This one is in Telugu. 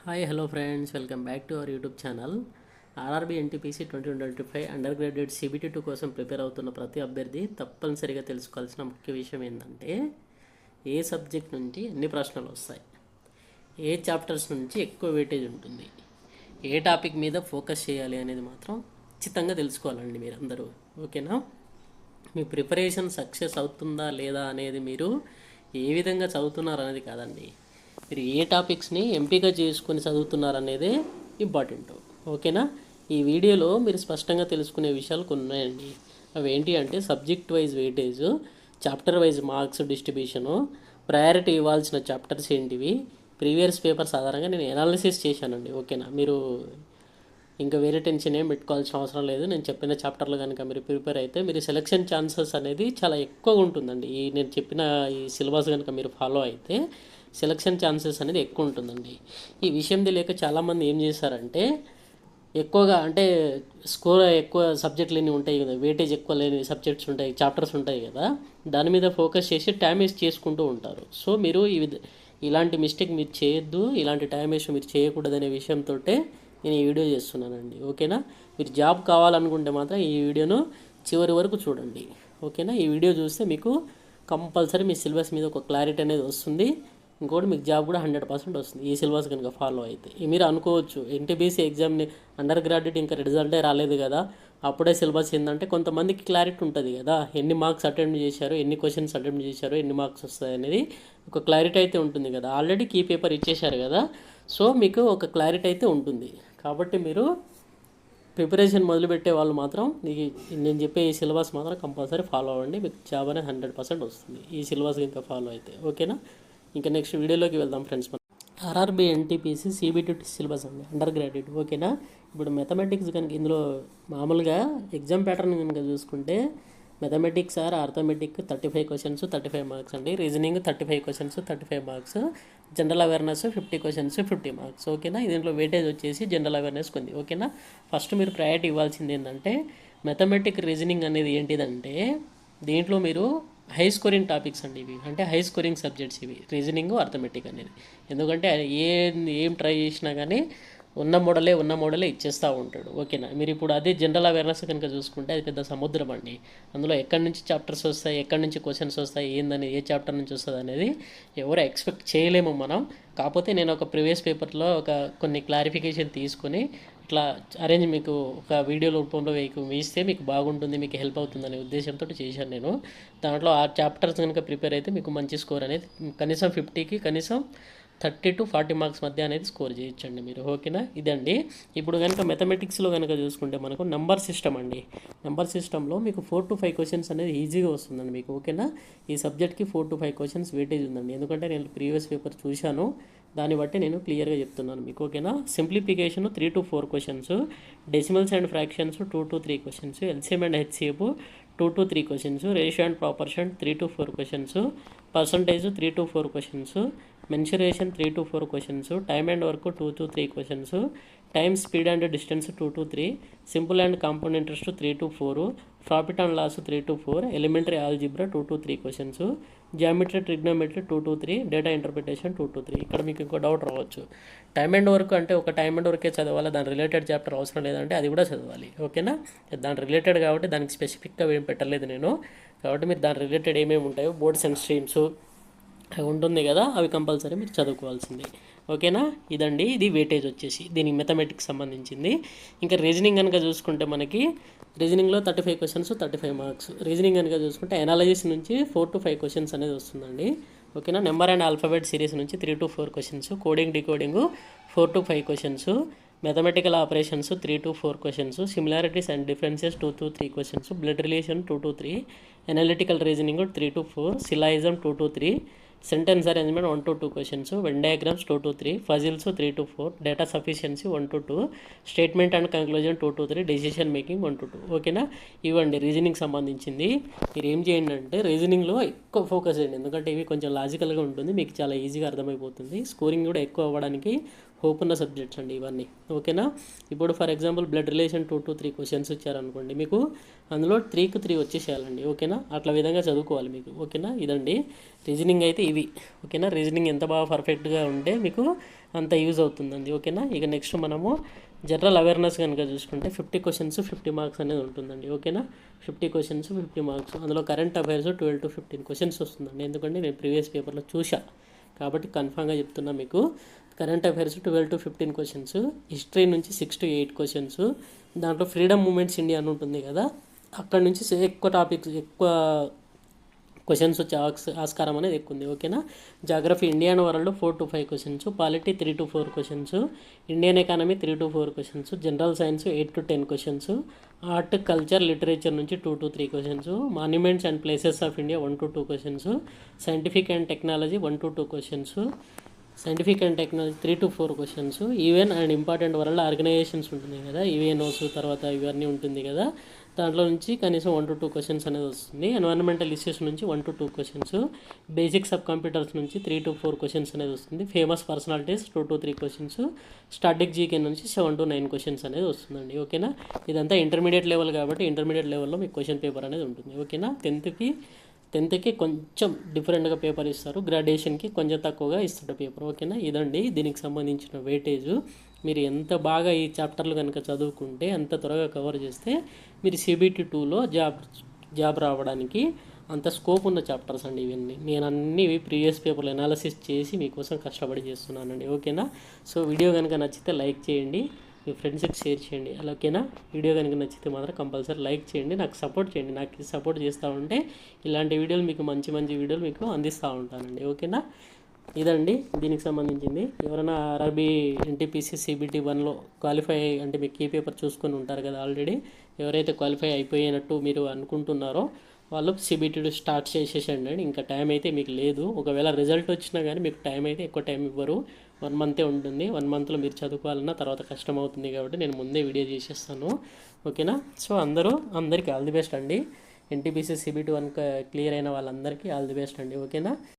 Hi hello friends, welcome back to our YouTube channel. RRB NTPC 2025 under graduate CBT2 కోసం ప్రిపేర్ అవుతున్న ప్రతి అభ్యర్థి తప్పనిసరిగా తెలుసుకోవాల్సిన ముఖ్య విషయం ఏంటంటే ఏ సబ్జెక్ట్ నుంచి ఎన్ని ప్రశ్నలు వస్తాయి, ఏ చాప్టర్స్ నుంచి ఎక్కువ వెయిటేజ్ ఉంటుంది, ఏ టాపిక్ మీద ఫోకస్ చేయాలి అనేది మాత్రం ఖచ్చితంగా తెలుసుకోవాలండి మీరందరూ. ఓకేనా? మీ ప్రిపరేషన్ సక్సెస్ అవుతుందా లేదా అనేది మీరు ఏ విధంగా చదువుతున్నారు అనేది కాదండి, మీరు ఏ టాపిక్స్ని ఎంపిక చేసుకొని చదువుతున్నారు అనేదే ఇంపార్టెంట్. ఓకేనా? ఈ వీడియోలో మీరు స్పష్టంగా తెలుసుకునే విషయాలు కొన్ని ఉన్నాయండి. అవి ఏంటి అంటే subject wise weightage, chapter wise marks distribution, priority ఇవ్వాల్సిన చాప్టర్స్ ఏంటివి, ప్రీవియస్ పేపర్స్ ఆధారంగా నేను అనాలిసిస్ చేశానండి. ఓకేనా? మీరు ఇంకా వేరే టెన్షన్ ఏం పెట్టుకోవాల్సిన అవసరం లేదు. నేను చెప్పిన చాప్టర్లు కనుక మీరు ప్రిపేర్ అయితే మీరు సెలక్షన్ ఛాన్సెస్ అనేది చాలా ఎక్కువగా ఉంటుందండి. నేను చెప్పిన ఈ సిలబస్ కనుక మీరు ఫాలో అయితే సెలక్షన్ ఛాన్సెస్ అనేది ఎక్కువ ఉంటుందండి. ఈ విషయం తెలియక చాలామంది ఏం చేశారంటే ఎక్కువగా అంటే స్కోర్ ఎక్కువ సబ్జెక్టులు ఎన్ని ఉంటాయి కదా, వెయిటేజ్ ఎక్కువ లేని సబ్జెక్ట్స్ ఉంటాయి, చాప్టర్స్ ఉంటాయి కదా, దాని మీద ఫోకస్ చేసి టైం వేస్ట్ చేసుకుంటూ ఉంటారు. సో మీరు ఇలాంటి మిస్టేక్ మీరు చేయొద్దు, ఇలాంటి టైం వేస్ట్ మీరు చేయకూడదనే విషయంతో నేను ఈ వీడియో చేస్తున్నానండి. ఓకేనా? మీరు జాబ్ కావాలనుకుంటే మాత్రం ఈ వీడియోను చివరి వరకు చూడండి. ఓకేనా? ఈ వీడియో చూస్తే మీకు కంపల్సరీ మీ సిలబస్ మీద ఒక క్లారిటీ అనేది వస్తుంది. ఇంకోటి మీకు జాబ్ కూడా 100% వస్తుంది ఈ సిలబస్ కనుక ఫాలో అయితే. మీరు అనుకోవచ్చు ఎన్టీపీసీ ఎగ్జామ్ని అండర్ గ్రాడ్యుయేట్ ఇంకా రిజల్టే రాలేదు కదా, అప్పుడే సిలబస్ ఏంటంటే కొంతమందికి క్లారిటీ ఉంటుంది కదా, ఎన్ని మార్క్స్ అటెంప్ట్ చేశారు, ఎన్ని క్వశ్చన్స్ అటెంప్ట్ చేశారు, ఎన్ని మార్క్స్ వస్తాయి అనేది ఒక క్లారిటీ అయితే ఉంటుంది కదా. ఆల్రెడీ కీ పేపర్ ఇచ్చేశారు కదా, సో మీకు ఒక క్లారిటీ అయితే ఉంటుంది. కాబట్టి మీరు ప్రిపరేషన్ మొదలుపెట్టే వాళ్ళు మాత్రం నేను చెప్పే ఈ సిలబస్ మాత్రం కంపల్సరీ ఫాలో అవ్వండి, మీకు జాబ్ అనేది 100% వస్తుంది ఈ సిలబస్ ఇంకా ఫాలో అయితే. ఓకేనా? ఇంకా నెక్స్ట్ వీడియోలోకి వెళ్దాం friends. RRB NTPC CBT syllabus అండి, అండర్ గ్రాడ్యుయేట్. ఓకేనా? ఇప్పుడు మెథమెటిక్స్ కనుక ఇందులో మామూలుగా ఎగ్జామ్ ప్యాటర్న్ కనుక చూసుకుంటే mathematics or arithmetic 35 questions 35 marks అండి, reasoning 35 questions 35 marks, general awareness 50 questions 50 marks. ఓకేనా? దీంట్లో వెయిటేజ్ వచ్చేసి జనరల్ అవేర్నెస్ ఉంది. ఓకేనా? ఫస్ట్ మీరు ప్రయారిటీ ఇవ్వాల్సింది ఏంటంటే మెథమెటిక్ రీజనింగ్ అనేది ఏంటిదంటే దీంట్లో మీరు హై స్కోరింగ్ టాపిక్స్ అండి ఇవి, అంటే హై స్కోరింగ్ సబ్జెక్ట్స్ ఇవి రీజనింగ్ అర్థమెటిక్ అనేది. ఎందుకంటే ఏం ట్రై చేసినా కానీ ఉన్న మోడలే ఇచ్చేస్తూ ఉంటాడు. ఓకేనా? మీరు ఇప్పుడు అదే జనరల్ అవేర్నెస్ కనుక చూసుకుంటే అది పెద్ద సముద్రం అండి. అందులో ఎక్కడి నుంచి చాప్టర్స్ వస్తాయి, ఎక్కడి నుంచి క్వశ్చన్స్ వస్తాయి, ఏందని ఏ చాప్టర్ నుంచి వస్తుంది అనేది ఎవరు ఎక్స్పెక్ట్ చేయలేము మనం. కాకపోతే నేను ఒక ప్రీవియస్ పేపర్లో కొన్ని క్లారిఫికేషన్ తీసుకొని ఇట్లా అరేంజ్ మీకు ఒక వీడియో రూపంలో వేస్తే మీకు బాగుంటుంది, మీకు హెల్ప్ అవుతుందనే ఉద్దేశంతో చేశాను నేను. దాంట్లో ఆ చాప్టర్స్ కనుక ప్రిపేర్ అయితే మీకు మంచి స్కోర్ అనేది కనీసం 50కి కనీసం 30 to 40 మార్క్స్ మధ్య అనేది స్కోర్ చేయొచ్చండి మీరు. ఓకేనా? ఇదండి. ఇప్పుడు కనుక మెథమెటిక్స్లో కనుక చూసుకుంటే మనకు నెంబర్ సిస్టమ్ అండి. నెంబర్ సిస్టంలో మీకు 4 to 5 క్వశ్చన్స్ అనేది ఈజీగా వస్తుందండి మీకు. ఓకేనా? ఈ సబ్జెక్ట్కి 4 to 5 క్వశ్చన్స్ వెయిటేజ్ ఉందండి, ఎందుకంటే నేను ప్రీవియస్ పేపర్ చూశాను, దాన్ని బట్టి నేను క్లియర్గా చెప్తున్నాను మీకు. ఓకేనా? Simplification 3 to 4 questions, decimals and fractions 2 to 3 questions, LCM and HCF 2 to 3 questions, ratio and proportion 3 to 4 questions, percentage 3 to 4 questions, mensuration 3 to 4 questions, time and work 2 to 3 questions, time speed and distance 2 to 3, simple and compound interest 3 to 4, profit and loss 3 to 4, elementary algebra 2 to 3 questions, geometry trigonometry 2 to 3, data interpretation 2 to 3. ఇక్కడ మీకు ఇంకో డౌట్ రావచ్చు, టైమ్ అండ్ వర్క్ అంటే ఒక టైమ్ అండ్ వర్కే చదవాలి, దాని రిలేటెడ్ చాప్టర్ అవసరం లేదంటే అది కూడా చదవాలి. ఓకేనా? దాని రిలేటెడ్ కాబట్టి దానికి స్పెసిఫిక్గా ఏం పెట్టలేదు నేను, కాబట్టి మీరు దాని రిలేటెడ్ ఏమేమి ఉంటాయో బోర్డ్స్ అండ్ స్ట్రీమ్స్ అవి ఉంటుంది కదా, అవి కంపల్సరీ మీరు చదువుకోవాల్సింది. ఓకేనా? ఇదండి, ఇది వెయిటేజ్ వచ్చేసి దీనికి మెథమెటిక్స్ సంబంధించింది. ఇంకా రీజనింగ్ కనుక చూసుకుంటే మనకి రీజనింగ్లో 35 క్వశ్చన్స్ 35 మార్క్స్. రీజనింగ్ కనుక చూసుకుంటే అనాలజిస్ నుంచి 4 to 5 క్వశ్చన్స్ అనేది వస్తుందండి. ఓకేనా? నెంబర్ అండ్ ఆల్ఫాబెట్ సిరీస్ నుంచి 3 to 4 questions, coding decoding 4 to 5 questions, mathematical operations 3 to 4 questions, similarities and differences 2 to 3 questions, blood relation 2 to 3, analytical reasoning 3 to 4, syllogism 2 to 3, sentence arrangement 1 to 2 questions, Venn diagrams 2 to 3, puzzles 3 to 4, data sufficiency 1 to 2, statement and conclusion 2 to 3, decision making 1 to 2. ఓకేనా? ఇవ్వండి రీజనింగ్ సంబంధించింది. మీరు ఏం చేయండి అంటే రీజనింగ్లో ఎక్కువ ఫోకస్ చేయండి, ఎందుకంటే ఇవి కొంచెం లాజికల్గా ఉంటుంది, మీకు చాలా ఈజీగా అర్థమైపోతుంది, స్కోరింగ్ కూడా ఎక్కువ అవ్వడానికి హోప్ ఉన్న సబ్జెక్ట్స్ అండి ఇవన్నీ. ఓకేనా. ఇప్పుడు for example blood relation 2 to 3 questions ఇచ్చారనుకోండి, మీకు అందులో 3కి 3 వచ్చేసేయాలండి. ఓకేనా. అట్లా విధంగా చదువుకోవాలి మీకు. ఓకేనా. ఇదండి రీజనింగ్ అయితే ఇవి. ఓకేనా. రీజనింగ్ ఎంత బాగా పర్ఫెక్ట్గా ఉంటే మీకు అంత యూజ్ అవుతుందండి. ఓకేనా. ఇక నెక్స్ట్ మనము జనరల్ అవేర్నెస్ కనుక చూసుకుంటే 50 క్వశ్చన్స్ 50 మార్క్స్ అనేది ఉంటుందండి. ఓకేనా. 50 క్వశ్చన్స్ 50 మార్క్స్. అందులో కరెంట్ అఫైర్స్ 12 to 15 క్వశ్చన్స్ వస్తుందండి. ఎందుకంటే నేను ప్రీవియస్ పేపర్లో చూసా కాబట్టి కన్ఫామ్గా చెప్తున్నా మీకు. Current affairs 12 to 15 questions, history నుంచి 6 to 8 క్వశ్చన్స్, దాంట్లో ఫ్రీడమ్ మూమెంట్స్ ఇండియా అని ఉంటుంది కదా, అక్కడ నుంచి ఎక్కువ టాపిక్స్ ఎక్కువ క్వశ్చన్స్ వచ్చే ఆస్కారం అనేది ఎక్కువ ఉంది. ఓకేనా. Geography India and world 4 to 5 questions, polity 3 to 4 questions, Indian economy 3 to 4 questions, general science 8 to 10 questions, art culture literature నుంచి 2 to 3 questions, monuments and places of India 1 to 2 questions, scientific and technology 1 to 2 questions, scientific and technology 3 to 4 questions, ఈవెన్ అండ్ ఇంపార్టెంట్ వరల్డ్ ఆర్గనైజేషన్స్ ఉంటుంది కదా, ఈవెన్ఓస్ తర్వాత ఇవన్నీ ఉంటుంది కదా, దాంట్లో నుంచి కనీసం 1 to 2 క్వశ్చన్స్ అనేది వస్తుంది. ఎన్వైరన్మెంటల్ ఇష్యూస్ నుంచి 1 to 2 questions, basics of computers నుంచి 3 to 4 క్వశ్చన్స్ అనేది వస్తుంది. Famous personalities 2 to 3 questions, static GK నుంచి 7 to 9 క్వశ్చన్స్ అనేది వస్తుందండి. ఓకేనా. ఇదంతా ఇంటర్మీడియట్ లెవెల్ కాబట్టి ఇంటర్మీడియట్ లెవెల్లో మీకు క్వశ్చన్ పేపర్ అనేది ఉంటుంది. ఓకేనా. టెన్త్కి కొంచెం డిఫరెంట్గా పేపర్ ఇస్తారు, గ్రాడ్యుయేషన్కి కొంచెం తక్కువగా ఇస్తారు పేపర్. ఓకేనా. ఇదండి దీనికి సంబంధించిన వెయిటేజ్. మీరు ఎంత బాగా ఈ చాప్టర్లు కనుక చదువుకుంటే అంత త్వరగా కవర్ చేస్తే మీరు CBT 2లో జాబ్ రావడానికి అంత స్కోప్ ఉన్న చాప్టర్స్ అండి ఇవన్నీ. నేను అన్ని ప్రీవియస్ పేపర్లు అనాలిసిస్ చేసి మీకోసం కష్టపడి చేస్తున్నానండి. ఓకేనా. సో వీడియో కనుక నచ్చితే లైక్ చేయండి, మీ ఫ్రెండ్స్కి షేర్ చేయండి. అలా ఓకేనా. వీడియో కనుక నచ్చితే మాత్రం కంపల్సరీ లైక్ చేయండి, నాకు సపోర్ట్ చేయండి. నాకు సపోర్ట్ చేస్తూ ఉంటే ఇలాంటి వీడియోలు మీకు మంచి వీడియోలు మీకు అందిస్తూ ఉంటానండి. ఓకేనా. ఇదండి దీనికి సంబంధించింది. ఎవరైనా ఆర్ఆర్బీ NTPC CBT 1లో క్వాలిఫై అంటే మీకు కీ పేపర్ చూసుకొని ఉంటారు కదా ఆల్రెడీ, ఎవరైతే క్వాలిఫై అయిపోయినట్టు మీరు అనుకుంటున్నారో వాళ్ళు CBT 2 స్టార్ట్ చేసేసండి. ఇంకా టైం అయితే మీకు లేదు. ఒకవేళ రిజల్ట్ వచ్చినా కానీ మీకు టైం అయితే ఎక్కువ టైం ఇవ్వరు, 1 month ఉంటుంది. 1 monthలో మీరు చదువుకోవాలన్నా తర్వాత కష్టం అవుతుంది కాబట్టి నేను ముందే వీడియో చేసేస్తాను. ఓకేనా. సో అందరికీ ఆల్ ది బెస్ట్ అండి. NTPC CBT 1 క్లియర్ అయిన వాళ్ళందరికీ ఆల్ ది బెస్ట్ అండి. ఓకేనా.